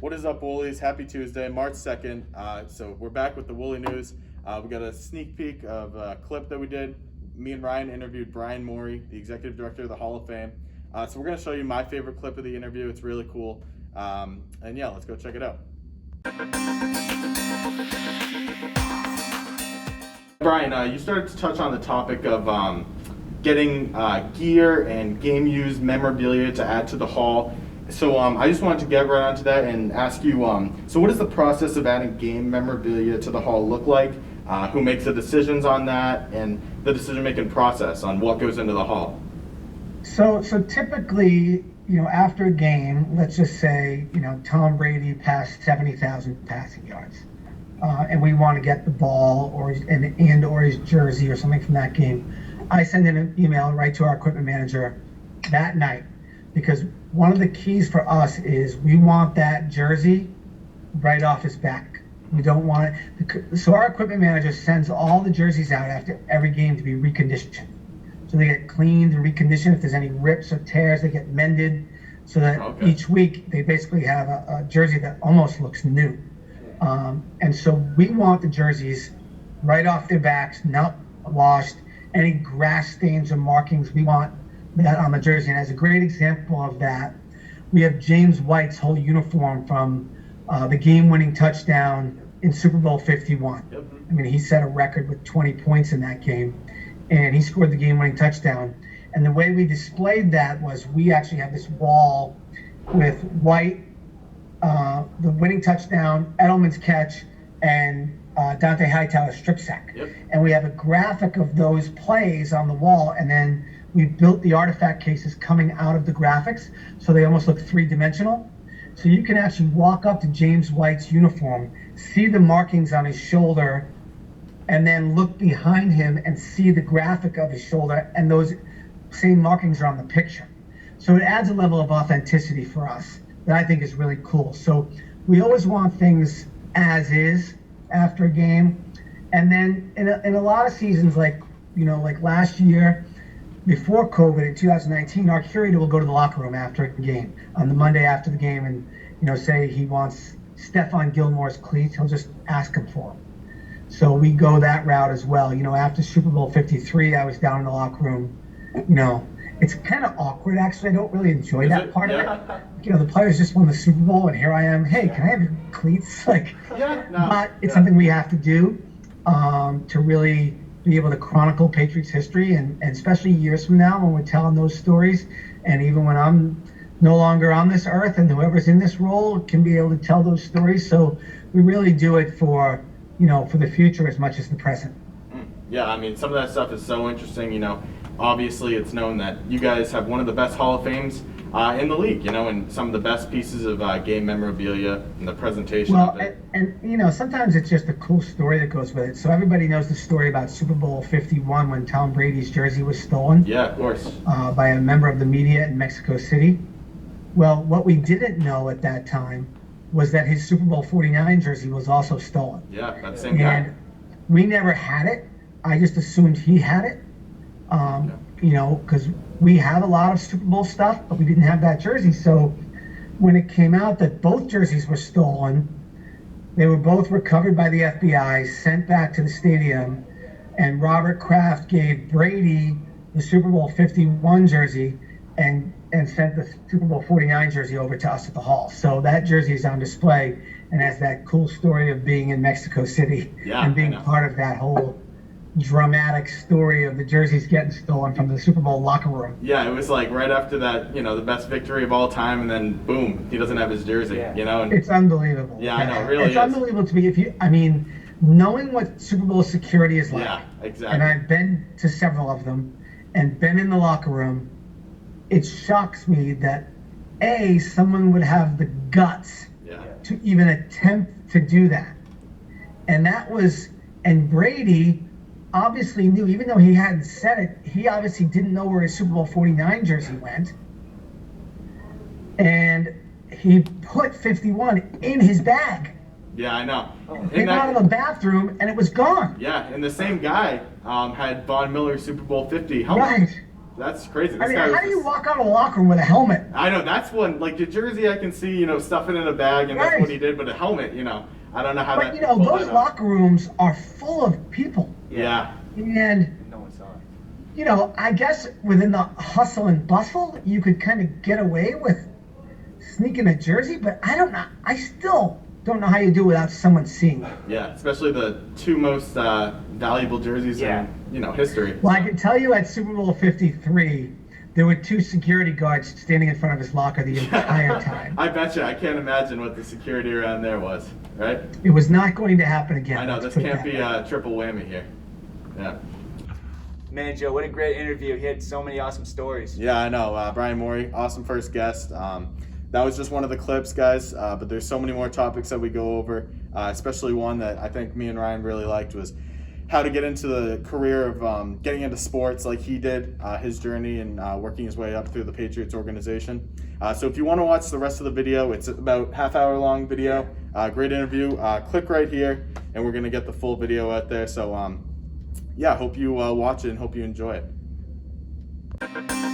What is up, Woolies? Happy Tuesday, March 2nd. So we're back with the Woolie news. We got a sneak peek of a clip that we did. Me and Ryan interviewed Bryan Morry, the executive director of the Hall of Fame. So we're going to show you my favorite clip of the interview. It's really cool. And yeah, let's go check it out. Bryan, you started to touch on the topic of getting gear and game-used memorabilia to add to the Hall. So I just wanted to get right onto that and ask you, so what does the process of adding game memorabilia to the Hall look like? Who makes the decisions on that, and the decision-making process on what goes into the Hall? So typically, after a game, let's just say, Tom Brady passed 70,000 passing yards, and we want to get the ball or his jersey or something from that game. I send in an email right to our equipment manager that night, because one of the keys for us is we want that jersey right off his back. We don't want it. So our equipment manager sends all the jerseys out after every game to be reconditioned. So they get cleaned and reconditioned. If there's any rips or tears, they get mended, so that each week they basically have a jersey that almost looks new. And so we want the jerseys right off their backs, not washed. Any grass stains or markings, we want that on the jersey. And as a great example of that, we have James White's whole uniform from the game-winning touchdown in Super Bowl 51. Yep. I mean, he set a record with 20 points in that game, and he scored the game-winning touchdown. And the way we displayed that was we actually have this wall with White, the winning touchdown, Edelman's catch, and Dante Hightower's strip sack. Yep. And we have a graphic of those plays on the wall, and then we built the artifact cases coming out of the graphics, so they almost look three-dimensional. So you can actually walk up to James White's uniform, see the markings on his shoulder, and then look behind him and see the graphic of his shoulder, and those same markings are on the picture. So it adds a level of authenticity for us that I think is really cool. So we always want things as is after a game. And then in a lot of seasons, like last year, before COVID in 2019, our curator will go to the locker room after a game, on the Monday after the game, and say he wants Stephon Gilmore's cleats, he'll just ask him for them. So we go that route as well. After Super Bowl 53, I was down in the locker room. It's kind of awkward, actually. I don't really enjoy that part of it. The players just won the Super Bowl, and here I am. Hey, can I have your cleats? But it's something we have to do to really be able to chronicle Patriots history, and especially years from now when we're telling those stories, and even when I'm no longer on this earth and whoever's in this role can be able to tell those stories. So we really do it for the future as much as the present. Yeah, I mean, some of that stuff is so interesting. Obviously it's known that you guys have one of the best Hall of Fames in the league, and some of the best pieces of game memorabilia and the presentation of it. And sometimes it's just a cool story that goes with it. So everybody knows the story about Super Bowl 51 when Tom Brady's jersey was stolen. Yeah, of course. By a member of the media in Mexico City. Well, what we didn't know at that time was that his Super Bowl 49 jersey was also stolen. Yeah, that same guy. And we never had it. I just assumed he had it. Because we have a lot of Super Bowl stuff, but we didn't have that jersey. So when it came out that both jerseys were stolen, they were both recovered by the FBI, sent back to the stadium, and Robert Kraft gave Brady the Super Bowl 51 jersey and sent the Super Bowl 49 jersey over to us at the Hall. So that jersey is on display and has that cool story of being in Mexico City and being part of that whole dramatic story of the jerseys getting stolen from the Super Bowl locker room. Yeah, it was like right after that, the best victory of all time, and then boom, he doesn't have his jersey. And it's unbelievable. Yeah, I know, it really it's unbelievable to me. Knowing what Super Bowl security is like. Yeah, exactly. And I've been to several of them and been in the locker room. It shocks me that someone would have the guts to even attempt to do that. And Brady obviously knew, even though he hadn't said it, he obviously didn't know where his Super Bowl 49 jersey went. And he put 51 in his bag. Yeah, I know. Came out of the bathroom and it was gone. Yeah, and the same guy had Von Miller's Super Bowl 50 helmet. Right. That's crazy. I This mean, guy was how do you just- walk out of the locker room with a helmet? I know, that's one, like your jersey I can see, you know, stuff it in a bag, and that's Right. what he did, but a helmet, you know, I don't know how But that. you know, pulled those that off. locker rooms are full of people, Yeah. and No one saw it. you know, I guess within the hustle and bustle, you could kind of get away with sneaking a jersey, but I don't know. I still don't know how you do it without someone seeing it. Yeah, especially the two most valuable jerseys Yeah. in, you know, history. Well, I can tell you at Super Bowl 53, there were 2 security guards standing in front of his locker the entire time. I bet you. I can't imagine what the security around there was, right? It was not going to happen again. I know, let's this put it can't that be way. a triple whammy here. Yeah. Man, Joe, what a great interview. He had so many awesome stories. Yeah, I know. Bryan Morry, awesome first guest. That was just one of the clips, guys, but there's so many more topics that we go over, especially one that I think me and Ryan really liked was how to get into the career of getting into sports like he did, his journey and working his way up through the Patriots organization. So if you want to watch the rest of the video, it's about half-hour long video. Great interview. Click right here, and we're going to get the full video out there. So, yeah, hope you watch it and hope you enjoy it.